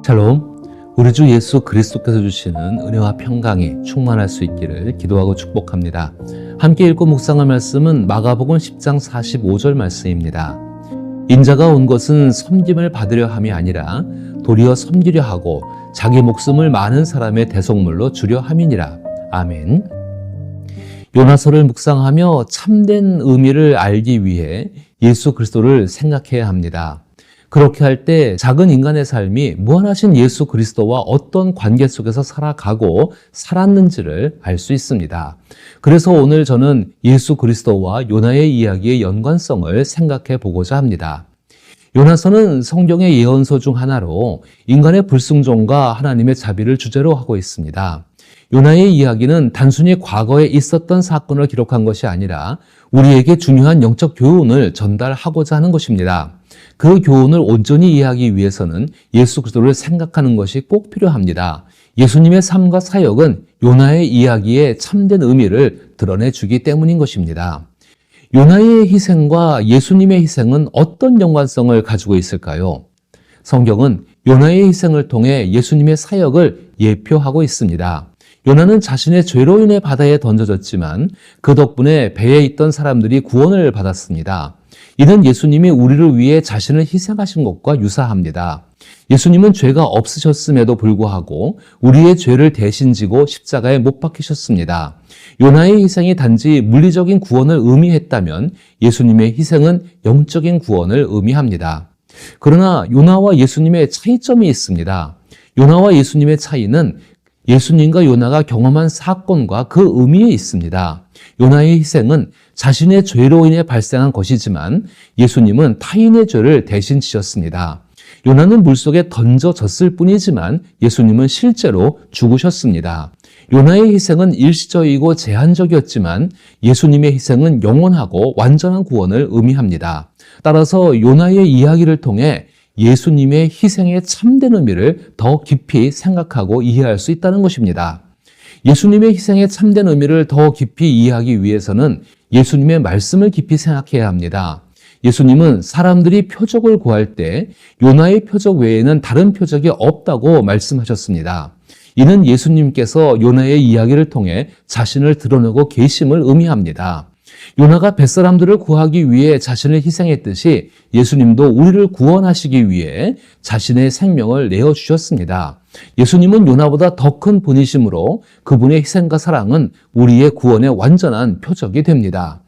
샬롬, 우리 주 예수 그리스도께서 주시는 은혜와 평강이 충만할 수 있기를 기도하고 축복합니다. 함께 읽고 묵상할 말씀은 마가복음 10장 45절 말씀입니다. 인자가 온 것은 섬김을 받으려 함이 아니라 도리어 섬기려 하고 자기 목숨을 많은 사람의 대속물로 주려 함이니라. 아멘. 요나서를 묵상하며 참된 의미를 알기 위해 예수 그리스도를 생각해야 합니다. 그렇게 할 때 작은 인간의 삶이 무한하신 예수 그리스도와 어떤 관계 속에서 살아가고 살았는지를 알 수 있습니다. 그래서 오늘 저는 예수 그리스도와 요나의 이야기의 연관성을 생각해 보고자 합니다. 요나서는 성경의 예언서 중 하나로 인간의 불순종과 하나님의 자비를 주제로 하고 있습니다. 요나의 이야기는 단순히 과거에 있었던 사건을 기록한 것이 아니라 우리에게 중요한 영적 교훈을 전달하고자 하는 것입니다. 그 교훈을 온전히 이해하기 위해서는 예수 그리스도를 생각하는 것이 꼭 필요합니다. 예수님의 삶과 사역은 요나의 이야기의 참된 의미를 드러내주기 때문인 것입니다. 요나의 희생과 예수님의 희생은 어떤 연관성을 가지고 있을까요? 성경은 요나의 희생을 통해 예수님의 사역을 예표하고 있습니다. 요나는 자신의 죄로 인해 바다에 던져졌지만 그 덕분에 배에 있던 사람들이 구원을 받았습니다. 이는 예수님이 우리를 위해 자신을 희생하신 것과 유사합니다. 예수님은 죄가 없으셨음에도 불구하고 우리의 죄를 대신 지고 십자가에 못 박히셨습니다. 요나의 희생이 단지 물리적인 구원을 의미했다면 예수님의 희생은 영적인 구원을 의미합니다. 그러나 요나와 예수님의 차이점이 있습니다. 요나와 예수님의 차이는 예수님과 요나가 경험한 사건과 그 의미에 있습니다. 요나의 희생은 자신의 죄로 인해 발생한 것이지만 예수님은 타인의 죄를 대신 지셨습니다. 요나는 물속에 던져졌을 뿐이지만 예수님은 실제로 죽으셨습니다. 요나의 희생은 일시적이고 제한적이었지만 예수님의 희생은 영원하고 완전한 구원을 의미합니다. 따라서 요나의 이야기를 통해 예수님의 희생의 참된 의미를 더 깊이 생각하고 이해할 수 있다는 것입니다. 예수님의 희생의 참된 의미를 더 깊이 이해하기 위해서는 예수님의 말씀을 깊이 생각해야 합니다. 예수님은 사람들이 표적을 구할 때 요나의 표적 외에는 다른 표적이 없다고 말씀하셨습니다. 이는 예수님께서 요나의 이야기를 통해 자신을 드러내고 계심을 의미합니다. 요나가 뱃사람들을 구하기 위해 자신을 희생했듯이 예수님도 우리를 구원하시기 위해 자신의 생명을 내어주셨습니다. 예수님은 요나보다 더 큰 분이시므로 그분의 희생과 사랑은 우리의 구원의 완전한 표적이 됩니다.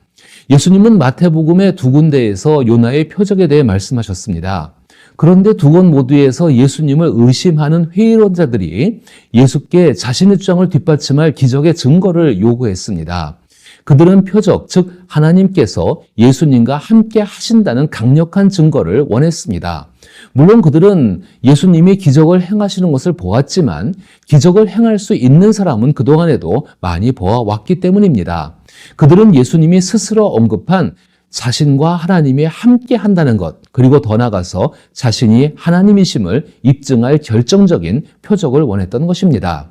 예수님은 마태복음의 두 군데에서 요나의 표적에 대해 말씀하셨습니다. 그런데 두 권 모두에서 예수님을 의심하는 회의론자들이 예수께 자신의 주장을 뒷받침할 기적의 증거를 요구했습니다. 그들은 표적, 즉 하나님께서 예수님과 함께 하신다는 강력한 증거를 원했습니다. 물론 그들은 예수님이 기적을 행하시는 것을 보았지만 기적을 행할 수 있는 사람은 그동안에도 많이 보아왔기 때문입니다. 그들은 예수님이 스스로 언급한 자신과 하나님이 함께 한다는 것, 그리고 더 나아가서 자신이 하나님이심을 입증할 결정적인 표적을 원했던 것입니다.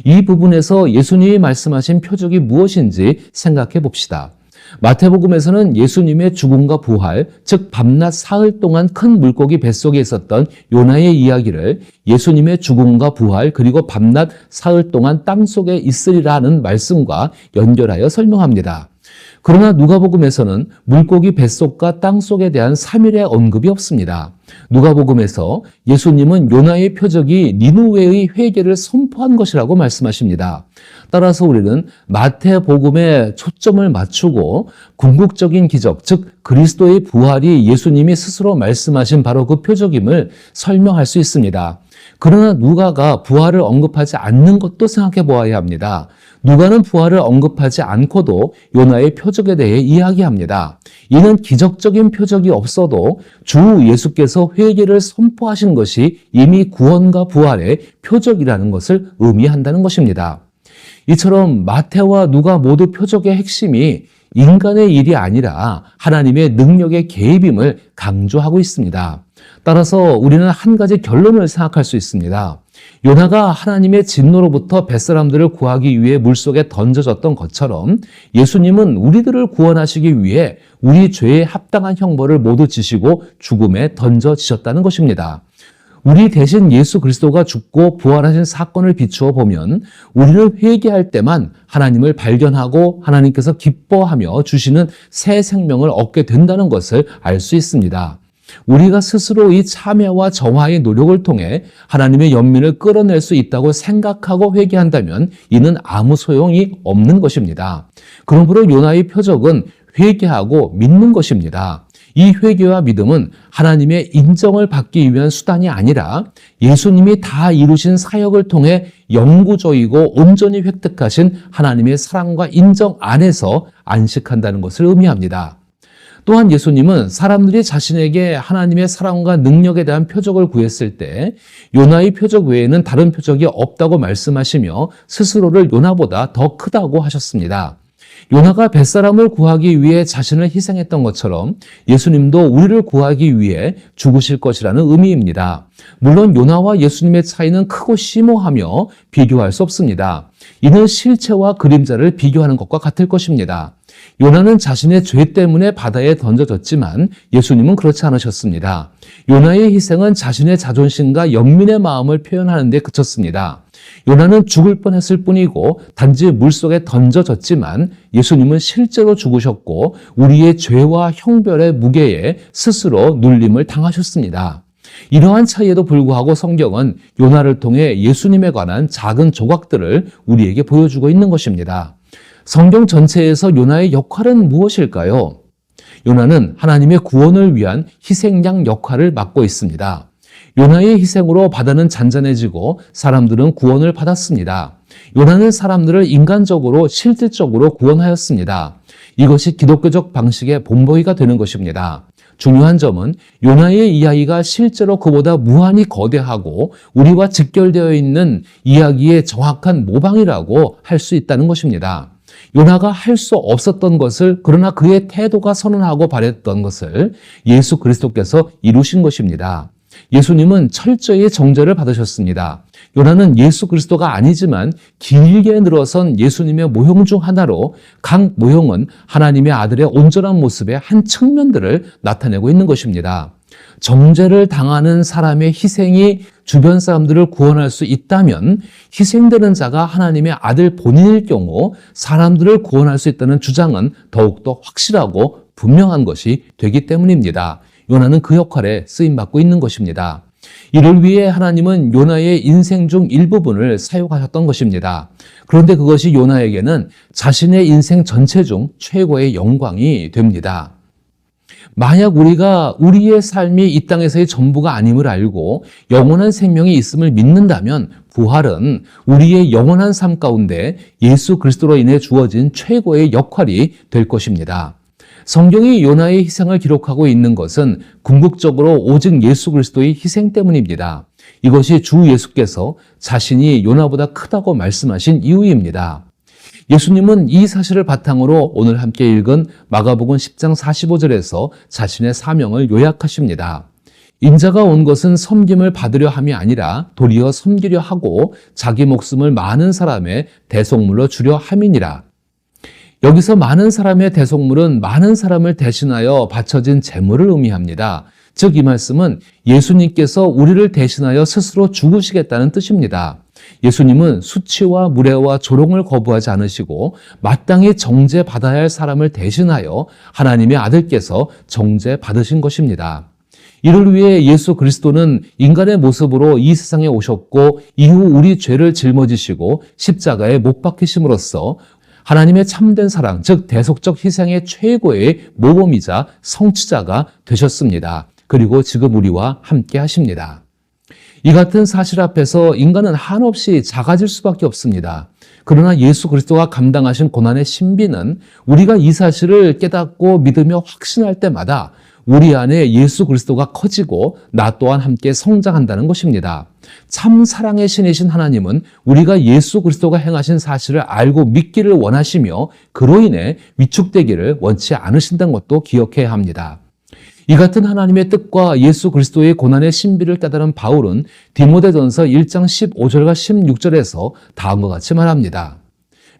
이 부분에서 예수님이 말씀하신 표적이 무엇인지 생각해 봅시다. 마태복음에서는 예수님의 죽음과 부활, 즉 밤낮 사흘 동안 큰 물고기 뱃속에 있었던 요나의 이야기를 예수님의 죽음과 부활 그리고 밤낮 사흘 동안 땅속에 있으리라는 말씀과 연결하여 설명합니다. 그러나 누가복음에서는 물고기 뱃속과 땅속에 대한 3일의 언급이 없습니다. 누가복음에서 예수님은 요나의 표적이 니느웨의 회개를 선포한 것이라고 말씀하십니다. 따라서 우리는 마태복음에 초점을 맞추고 궁극적인 기적, 즉 그리스도의 부활이 예수님이 스스로 말씀하신 바로 그 표적임을 설명할 수 있습니다. 그러나 누가가 부활을 언급하지 않는 것도 생각해 보아야 합니다. 누가는 부활을 언급하지 않고도 요나의 표적에 대해 이야기합니다. 이는 기적적인 표적이 없어도 주 예수께서 회개를 선포하신 것이 이미 구원과 부활의 표적이라는 것을 의미한다는 것입니다. 이처럼 마태와 누가 모두 표적의 핵심이 인간의 일이 아니라 하나님의 능력의 개입임을 강조하고 있습니다. 따라서 우리는 한 가지 결론을 생각할 수 있습니다. 요나가 하나님의 진노로부터 뱃사람들을 구하기 위해 물속에 던져졌던 것처럼 예수님은 우리들을 구원하시기 위해 우리 죄에 합당한 형벌을 모두 지시고 죽음에 던져지셨다는 것입니다. 우리 대신 예수 그리스도가 죽고 부활하신 사건을 비추어 보면 우리를 회개할 때만 하나님을 발견하고 하나님께서 기뻐하며 주시는 새 생명을 얻게 된다는 것을 알 수 있습니다. 우리가 스스로 이 참회와 정화의 노력을 통해 하나님의 연민을 끌어낼 수 있다고 생각하고 회개한다면 이는 아무 소용이 없는 것입니다. 그러므로 요나의 표적은 회개하고 믿는 것입니다. 이 회개와 믿음은 하나님의 인정을 받기 위한 수단이 아니라 예수님이 다 이루신 사역을 통해 영구적이고 온전히 획득하신 하나님의 사랑과 인정 안에서 안식한다는 것을 의미합니다. 또한 예수님은 사람들이 자신에게 하나님의 사랑과 능력에 대한 표적을 구했을 때 요나의 표적 외에는 다른 표적이 없다고 말씀하시며 스스로를 요나보다 더 크다고 하셨습니다. 요나가 뱃사람을 구하기 위해 자신을 희생했던 것처럼 예수님도 우리를 구하기 위해 죽으실 것이라는 의미입니다. 물론 요나와 예수님의 차이는 크고 심오하며 비교할 수 없습니다. 이는 실체와 그림자를 비교하는 것과 같을 것입니다. 요나는 자신의 죄 때문에 바다에 던져졌지만 예수님은 그렇지 않으셨습니다. 요나의 희생은 자신의 자존심과 연민의 마음을 표현하는 데 그쳤습니다. 요나는 죽을 뻔했을 뿐이고 단지 물속에 던져졌지만 예수님은 실제로 죽으셨고 우리의 죄와 형벌의 무게에 스스로 눌림을 당하셨습니다. 이러한 차이에도 불구하고 성경은 요나를 통해 예수님에 관한 작은 조각들을 우리에게 보여주고 있는 것입니다. 성경 전체에서 요나의 역할은 무엇일까요? 요나는 하나님의 구원을 위한 희생양 역할을 맡고 있습니다. 요나의 희생으로 바다는 잔잔해지고 사람들은 구원을 받았습니다. 요나는 사람들을 인간적으로 실질적으로 구원하였습니다. 이것이 기독교적 방식의 본보기가 되는 것입니다. 중요한 점은 요나의 이야기가 실제로 그보다 무한히 거대하고 우리와 직결되어 있는 이야기의 정확한 모방이라고 할 수 있다는 것입니다. 요나가 할 수 없었던 것을 그러나 그의 태도가 선언하고 바랬던 것을 예수 그리스도께서 이루신 것입니다. 예수님은 철저히 정죄를 받으셨습니다. 요나는 예수 그리스도가 아니지만 길게 늘어선 예수님의 모형 중 하나로 각 모형은 하나님의 아들의 온전한 모습의 한 측면들을 나타내고 있는 것입니다. 정죄를 당하는 사람의 희생이 주변 사람들을 구원할 수 있다면 희생되는 자가 하나님의 아들 본인일 경우 사람들을 구원할 수 있다는 주장은 더욱더 확실하고 분명한 것이 되기 때문입니다. 요나는 그 역할에 쓰임받고 있는 것입니다. 이를 위해 하나님은 요나의 인생 중 일부분을 사용하셨던 것입니다. 그런데 그것이 요나에게는 자신의 인생 전체 중 최고의 영광이 됩니다. 만약 우리가 우리의 삶이 이 땅에서의 전부가 아님을 알고 영원한 생명이 있음을 믿는다면 부활은 우리의 영원한 삶 가운데 예수 그리스도로 인해 주어진 최고의 역할이 될 것입니다. 성경이 요나의 희생을 기록하고 있는 것은 궁극적으로 오직 예수 그리스도의 희생 때문입니다. 이것이 주 예수께서 자신이 요나보다 크다고 말씀하신 이유입니다. 예수님은 이 사실을 바탕으로 오늘 함께 읽은 마가복음 10장 45절에서 자신의 사명을 요약하십니다. 인자가 온 것은 섬김을 받으려 함이 아니라 도리어 섬기려 하고 자기 목숨을 많은 사람의 대속물로 주려 함이니라. 여기서 많은 사람의 대속물은 많은 사람을 대신하여 바쳐진 제물을 의미합니다. 즉 이 말씀은 예수님께서 우리를 대신하여 스스로 죽으시겠다는 뜻입니다. 예수님은 수치와 무례와 조롱을 거부하지 않으시고 마땅히 정죄받아야 할 사람을 대신하여 하나님의 아들께서 정죄받으신 것입니다. 이를 위해 예수 그리스도는 인간의 모습으로 이 세상에 오셨고 이후 우리 죄를 짊어지시고 십자가에 못 박히심으로써 하나님의 참된 사랑, 즉 대속적 희생의 최고의 모범이자 성취자가 되셨습니다. 그리고 지금 우리와 함께 하십니다. 이 같은 사실 앞에서 인간은 한없이 작아질 수밖에 없습니다. 그러나 예수 그리스도가 감당하신 고난의 신비는 우리가 이 사실을 깨닫고 믿으며 확신할 때마다 우리 안에 예수 그리스도가 커지고 나 또한 함께 성장한다는 것입니다. 참 사랑의 신이신 하나님은 우리가 예수 그리스도가 행하신 사실을 알고 믿기를 원하시며 그로 인해 위축되기를 원치 않으신다는 것도 기억해야 합니다. 이 같은 하나님의 뜻과 예수 그리스도의 고난의 신비를 깨달은 바울은 디모데전서 1장 15절과 16절에서 다음과 같이 말합니다.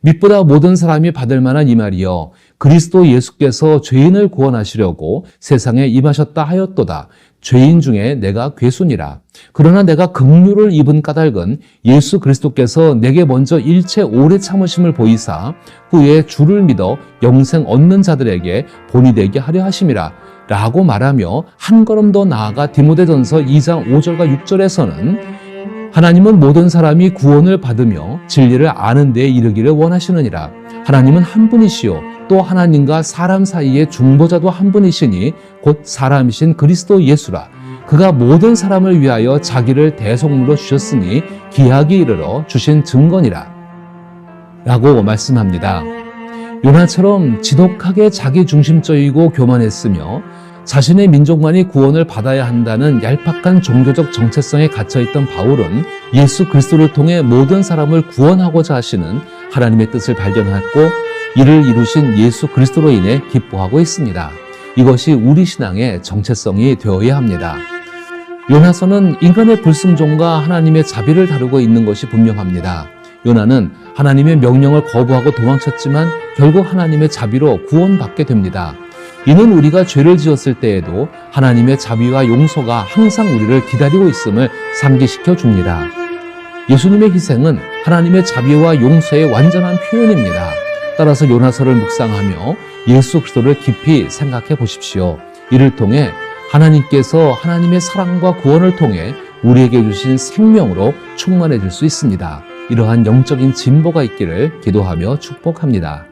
밑보다 모든 사람이 받을 만한 이 말이여 그리스도 예수께서 죄인을 구원하시려고 세상에 임하셨다 하였도다. 죄인 중에 내가 괴순이라. 그러나 내가 긍휼을 입은 까닭은 예수 그리스도께서 내게 먼저 일체 오래 참으심을 보이사 후에 주를 믿어 영생 얻는 자들에게 본이 되게 하려 하심이라. 라고 말하며 한 걸음 더 나아가 디모데전서 2장 5절과 6절에서는 하나님은 모든 사람이 구원을 받으며 진리를 아는 데에 이르기를 원하시느니라. 하나님은 한 분이시요 또 하나님과 사람 사이의 중보자도 한 분이시니 곧 사람이신 그리스도 예수라. 그가 모든 사람을 위하여 자기를 대속물로 주셨으니 기약이 이르러 주신 증거니라. 라고 말씀합니다. 요나처럼 지독하게 자기중심적이고 교만했으며 자신의 민족만이 구원을 받아야 한다는 얄팍한 종교적 정체성에 갇혀있던 바울은 예수 그리스도를 통해 모든 사람을 구원하고자 하시는 하나님의 뜻을 발견했고 이를 이루신 예수 그리스도로 인해 기뻐하고 있습니다. 이것이 우리 신앙의 정체성이 되어야 합니다. 요나서는 인간의 불순종과 하나님의 자비를 다루고 있는 것이 분명합니다. 요나는 하나님의 명령을 거부하고 도망쳤지만 결국 하나님의 자비로 구원받게 됩니다. 이는 우리가 죄를 지었을 때에도 하나님의 자비와 용서가 항상 우리를 기다리고 있음을 상기시켜 줍니다. 예수님의 희생은 하나님의 자비와 용서의 완전한 표현입니다. 따라서 요나서를 묵상하며 예수 그리스도를 깊이 생각해 보십시오. 이를 통해 하나님께서 하나님의 사랑과 구원을 통해 우리에게 주신 생명으로 충만해질 수 있습니다. 이러한 영적인 진보가 있기를 기도하며 축복합니다.